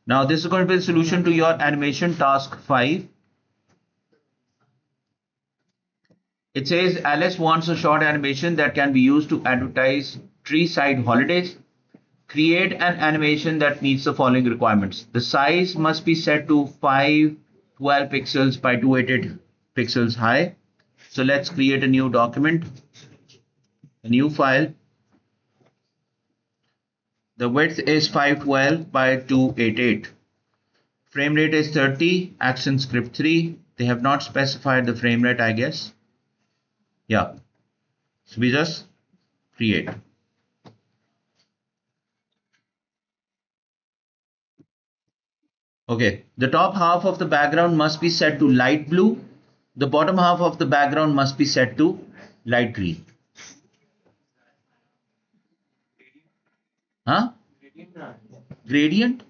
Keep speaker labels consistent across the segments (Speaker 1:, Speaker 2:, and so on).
Speaker 1: Now this is going to be the solution to your animation task 5. It says Alice wants a short animation that can be used to advertise tree-side holidays. Create an animation that meets the following requirements. The size must be set to 512 pixels by 288 pixels high. So let's create a new document, a new file. The width is 512 by 288. Frame rate is 30, action script 3. They have not specified the frame rate, I guess. Yeah. So we just create. Okay, the top half of the background must be set to light blue. The bottom half of the background must be set to light green. हाँ? Gradient?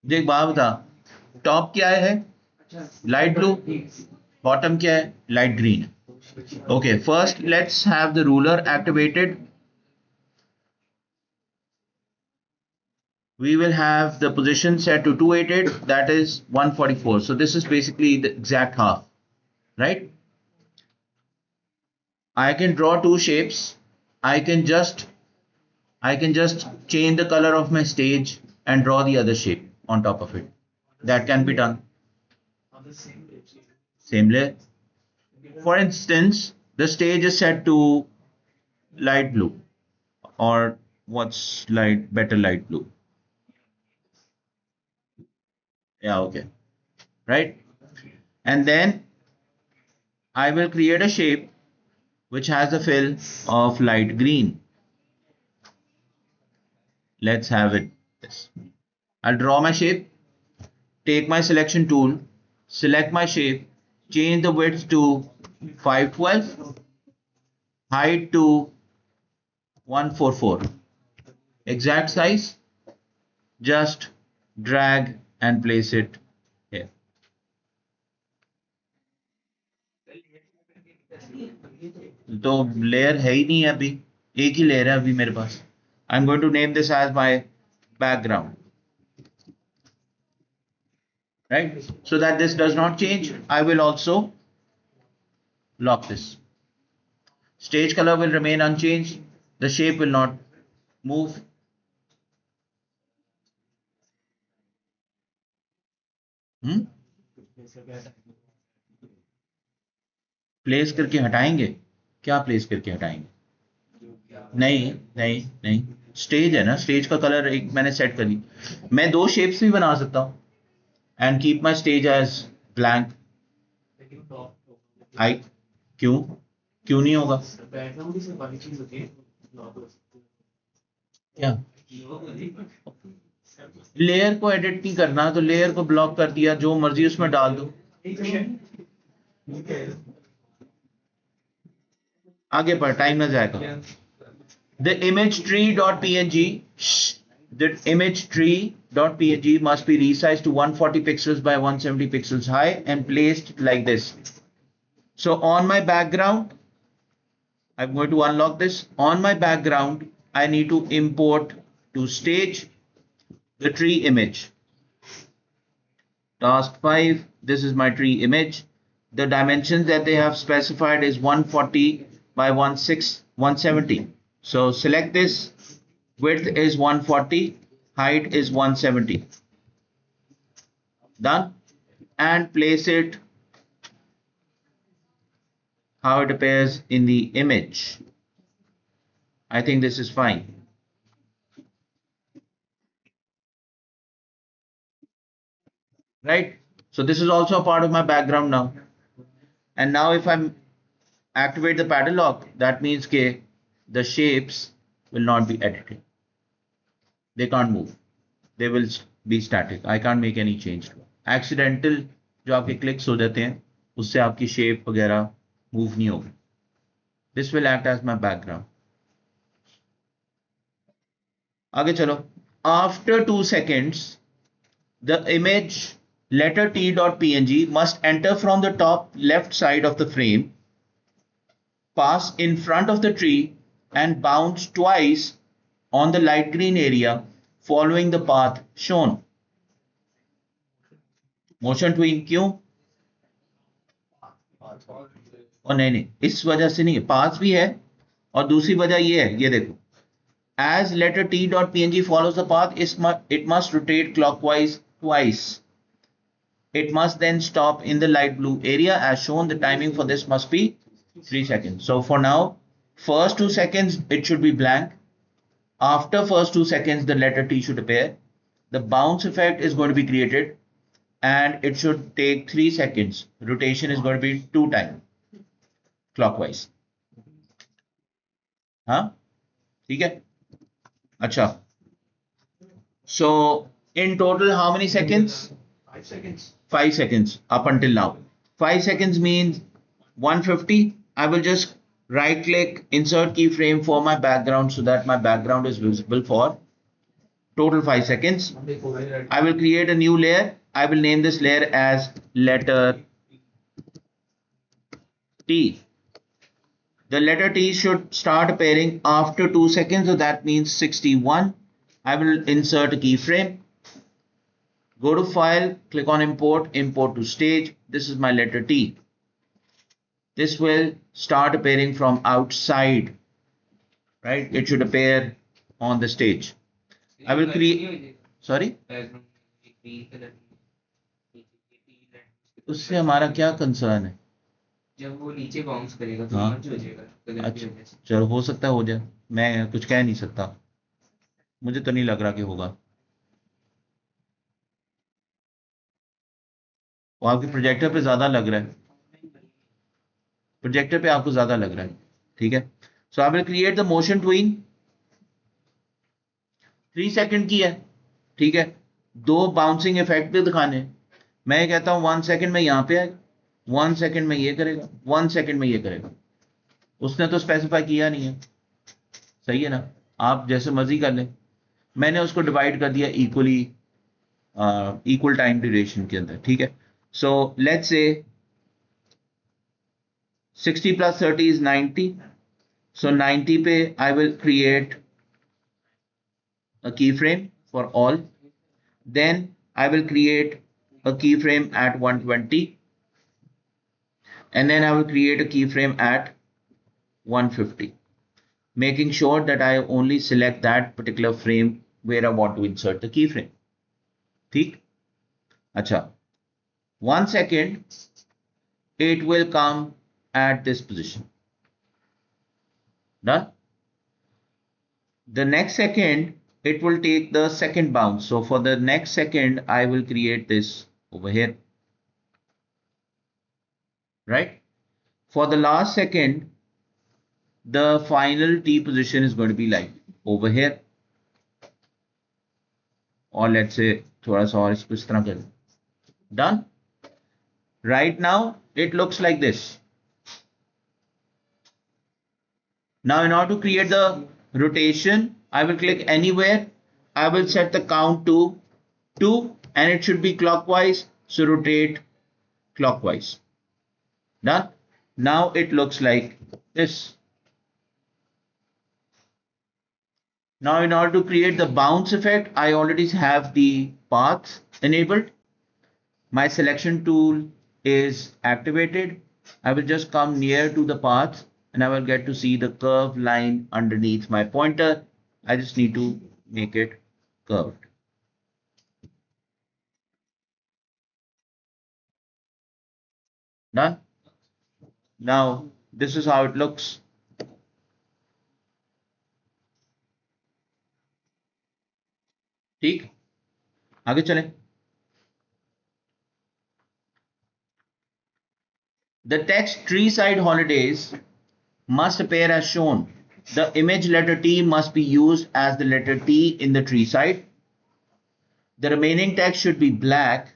Speaker 1: देख बात बता, top क्या है? Light blue. Bottom क्या है? Light green. Okay, first let's have the ruler activated. We will have the position set to 288, that is 144. So this is basically the exact half, right? I can draw two shapes. I can just change the color of my stage and draw the other shape on top of it. That can be done. Same layer. For instance, the stage is set to light blue, or what's better light blue. Yeah, okay. Right? And then I will create a shape which has a fill of light green. Let's have it this. I'll draw my shape, take my selection tool, select my shape, change the width to 512, height to 144. Exact size, just drag and place it here. तो layer है ही नहीं अभी, एक ही layer है अभी मेरे पास. I'm going to name this as my background. Right? So that this does not change, I will also lock this. Stage color will remain unchanged. The shape will not move. Place करके हटाएंगे? क्या place करके हटाएंगे? नहीं नहीं नहीं, stage है ना, स्टेज का कलर एक मैंने सेट कर दी. मैं दो शेप्स भी बना सकता हूं and keep my stage as blank. I क्यों क्यों नहीं होगा? क्या लेयर को एडिट नहीं करना तो लेयर को ब्लॉक कर दिया, जो मर्जी उसमें डाल दो. आगे बढ़, टाइम ना जाएगा. The image tree.png, the image tree.png must be resized to 140 pixels by 170 pixels high and placed like this. So on my background, I'm going to unlock this. On my background, I need to import to stage the tree image. Task 5, this is my tree image. The dimensions that they have specified is 140 by 170. So select this, width is 140, height is 170. Done. And place it how it appears in the image. I think this is fine. Right? So this is also a part of my background now. And now if I activate the paddle lock, that means the shapes will not be edited. They can't move. They will be static. I can't make any change to it. Accidental जो आपके clicks हो जाते हैं उससे आपकी shape वगैरह move नहीं होगी. This will act as my background. आगे चलो. After 2 seconds, the image letter t.png must enter from the top left side of the frame, pass in front of the tree and bounce twice on the light green area following the path shown. Motion tween क्यों? और नहीं, इस वजह से नहीं, पास भी है और दूसरी वजह ये है, ये देखो, as letter t dot png follows the path, it must rotate clockwise twice. It must then stop in the light blue area as shown. The timing for this must be 3 seconds. So for now, first 2 seconds it should be blank. After first 2 seconds the letter T should appear. The bounce effect is going to be created and it should take 3 seconds. Rotation is going to be 2 times clockwise. हाँ ठीक है अच्छा. So in total how many seconds? 5 seconds. 5 seconds up until now. 5 seconds means 150. I will just right click, insert keyframe for my background so that my background is visible for total 5 seconds. I will create a new layer. I will name this layer as letter T. The letter T should start appearing after 2 seconds, so that means 61. I will insert a keyframe. Go to file, click on import, import to stage. This is my letter T. This will start appearing from outside, right? It should appear on the stage. I will create, sorry? उससे हमारा क्या concern है?
Speaker 2: जब वो नीचे bounce करेगा तो मर्ज हो जाएगा.
Speaker 1: अच्छा चलो हो सकता है हो जाए, मैं कुछ कह नहीं सकता, मुझे तो नहीं लग रहा कि होगा. वो आपके प्रोजेक्टर पे ज्यादा लग रहा है, प्रोजेक्टर पे आपको ज्यादा लग रहा है, ठीक है. So I will create the motion twin. 3 second की है, ठीक है. 2 बाउंसिंग इफेक्ट भी दिखाने हैं. मैं कहता हूं 1 सेकंड में यहां पे आएगा, 1 सेकंड में ये करेगा, 1 सेकंड में ये करेगा. उसने तो स्पेसिफाई किया नहीं है, सही है ना. आप जैसे मर्जी कर लें, मैंने उसको डिवाइड कर दिया इक्वली, इक्वल टाइम ड्यूरेशन के अंदर, ठीक है. So let's say 60 plus 30 is 90. So 90 पे I will create a keyframe for all. Then I will create a keyframe at 120. And then I will create a keyframe at 150. Making sure that I only select that particular frame where I want to insert the keyframe. ठीक? अच्छा. 1 second, it will come at this position. Done? The next second, it will take the second bounce. So for the next second, I will create this over here. Right? For the last second, the final T position is going to be like over here. Or let's say, थोड़ा सा और इसको इस तरह कर. Done? Right now, it looks like this. Now, in order to create the rotation, I will click anywhere. I will set the count to 2 and it should be clockwise. So rotate clockwise. Done. Now it looks like this. Now, in order to create the bounce effect, I already have the paths enabled. My selection tool is activated. I will just come near to the path and I will get to see the curved line underneath my pointer. I just need to make it curved. Done. Now this is how it looks. ठीक, आगे चलें. The text Treeside Holidays must appear as shown. The image letter T must be used as the letter T in the tree side. The remaining text should be black.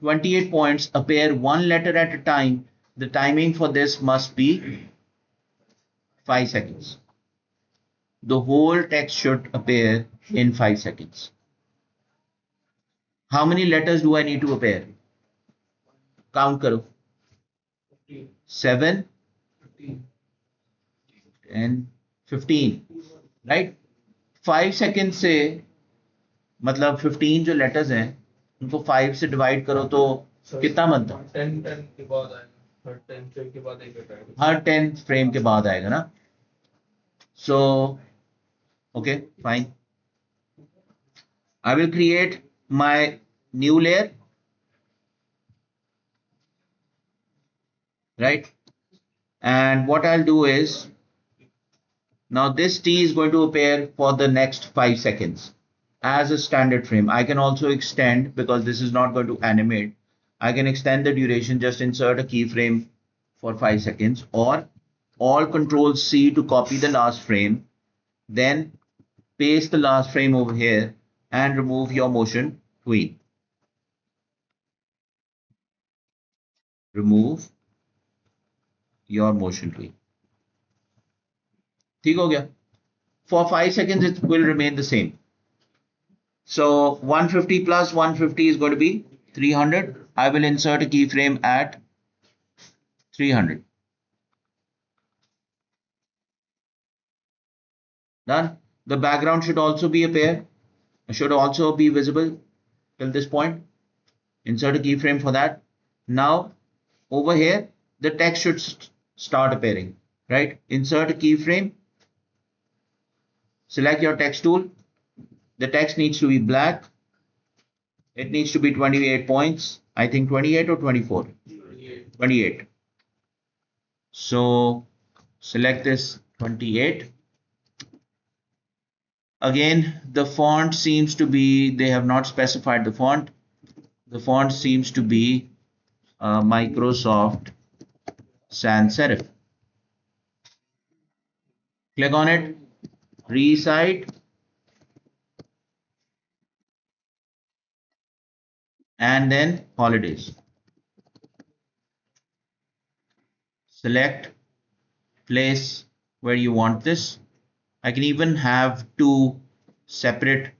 Speaker 1: 28 points appear one letter at a time. The timing for this must be 5 seconds. The whole text should appear in 5 seconds. How many letters do I need to appear? Count karo. 7, 10, 15, right? 5 seconds से मतलब 15 जो letters हैं उनको 5 से divide करो तो कितना बनता है?
Speaker 2: 10 के बाद आएगा, हर 10 फ्रेम के बाद एक आएगा।
Speaker 1: हर 10 फ्रेम के बाद आएगा ना. So okay, fine. I will create my new layer, right? And what I'll do is, now this T is going to appear for the next 5 seconds as a standard frame. I can also extend, because this is not going to animate. I can extend the duration, just insert a keyframe for 5 seconds, or all Control C to copy the last frame, then paste the last frame over here and remove your motion wheel. Remove your motion wheel. ठीक हो गया? For 5 seconds, it will remain the same. So 150 plus 150 is going to be 300. I will insert a keyframe at 300. Done. The background should also be visible till this point. Insert a keyframe for that. Now over here, the text should start appearing, right? Insert a keyframe. Select your text tool. The text needs to be black. It needs to be 28 points. I think 28 or 24. 28. So select this 28. Again, the font seems to be, they have not specified the font. The font seems to be Microsoft Sans Serif. Click on it, resize, and then holidays. Select place where you want this. I can even have two separate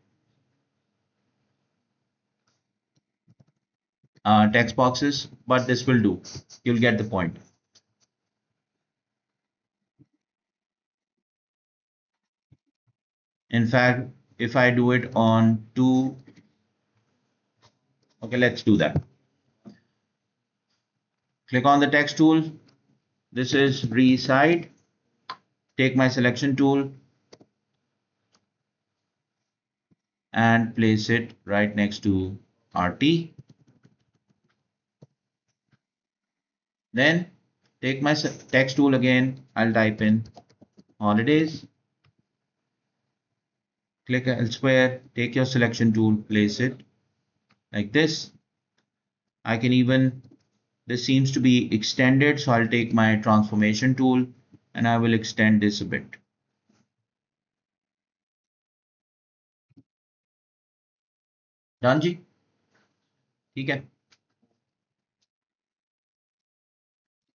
Speaker 1: text boxes, but this will do. You'll get the point. In fact, if I do it on two, okay, let's do that. Click on the text tool. This is resize. Take my selection tool and place it right next to RT. Then take my text tool again. I'll type in holidays. Click elsewhere. Take your selection tool, place it like this. I can even, this seems to be extended, so I'll take my transformation tool and I will extend this a bit. Done जी? ठीक है.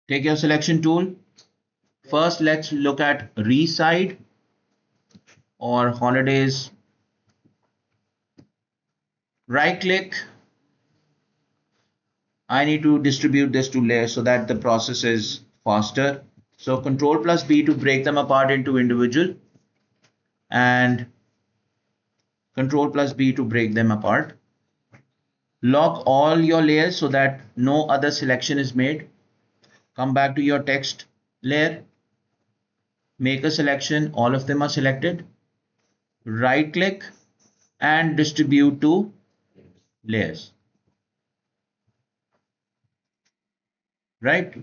Speaker 1: Take your selection tool. First, let's look at resize or holidays. Right click. I need to distribute this to layers so that the process is faster. So Control plus B to break them apart into individual, and Control plus B to break them apart. Lock all your layers so that no other selection is made. Come back to your text layer. Make a selection. All of them are selected. Right click and distribute to layers. Right?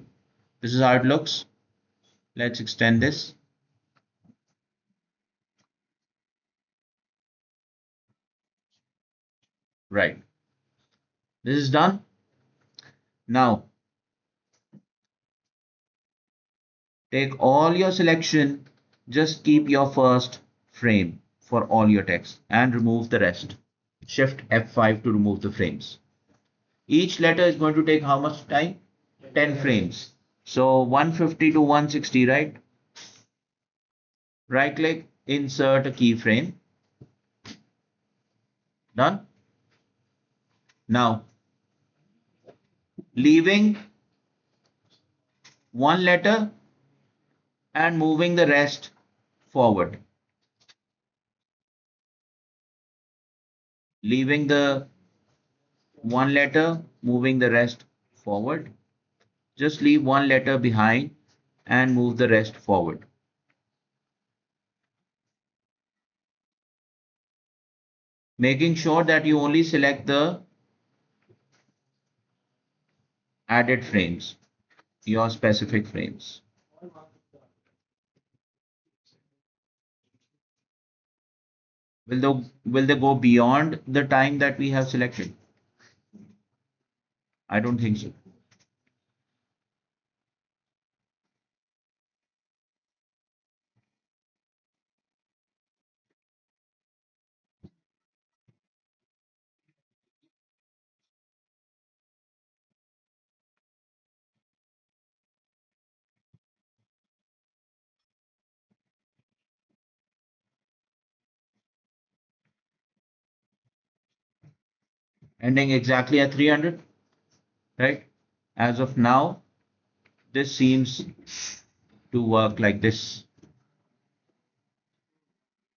Speaker 1: This is how it looks. Let's extend this. Right. This is done. Now, take all your selection, just keep your first frame for all your text and remove the rest. Shift F5 to remove the frames. Each letter is going to take how much time? 10 frames. So 150 to 160, right? Right click, insert a keyframe. Done. Now, leaving one letter and moving the rest forward. leaving the one letter, moving the rest forward. Just leave one letter behind and move the rest forward. Making sure that you only select the added frames, your specific frames. Will they go beyond the time that we have selected? I don't think so. Ending exactly at 300, right? As of now, this seems to work like this.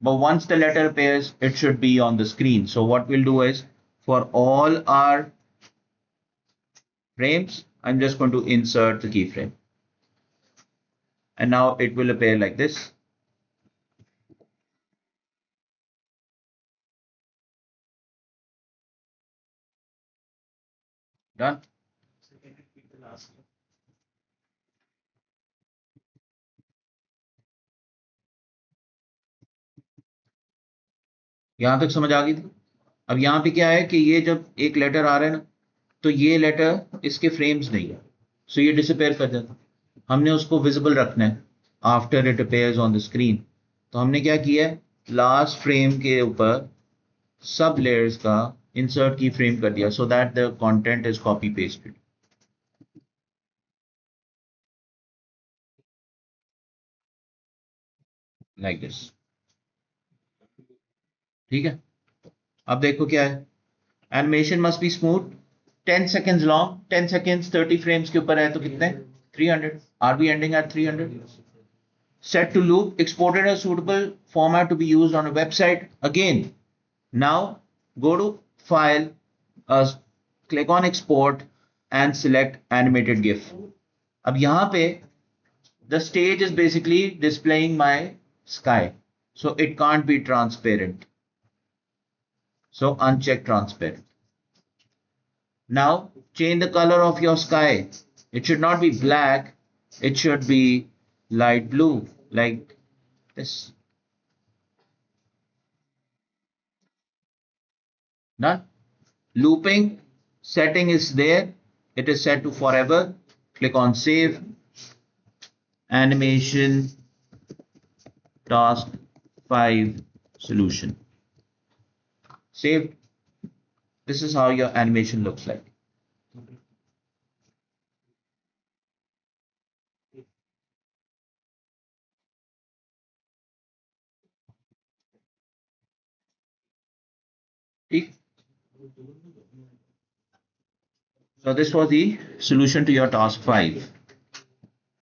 Speaker 1: But once the letter appears, it should be on the screen. So what we'll do is, for all our frames, I'm just going to insert the keyframe. And now it will appear like this. Done. यहाँ तक समझ आ गई थी? अब यहाँ पे क्या है कि ये जब एक लेटर आ रहा है ना, तो ये लेटर इसके फ्रेम्स नहीं है, सो ये डिसअपेयर कर जाता है। हमने उसको विजिबल रखना है after it appears on the screen. तो हमने क्या किया है, लास्ट फ्रेम के ऊपर सब लेयर्स का इंसर्ट की फ्रेम कर दिया, so that the content is copy pasted like this. ठीक है, अब देखो क्या है, animation must be smooth, 10 seconds long, 10 seconds 30 frames के ऊपर है तो कितने, 300। R be ending eight 300। Set to loop, exported a suitable format to be used on a website. Again, now go to File, click on Export and select Animated GIF. अब यहाँ पे the stage is basically displaying my sky, so it can't be transparent. So uncheck transparent. Now change the color of your sky. It should not be black, it should be light blue like this. Done. Looping setting is there. It is set to forever. Click on save. Animation task 5 solution. Saved. This is how your animation looks like. So this was the solution to your task 5.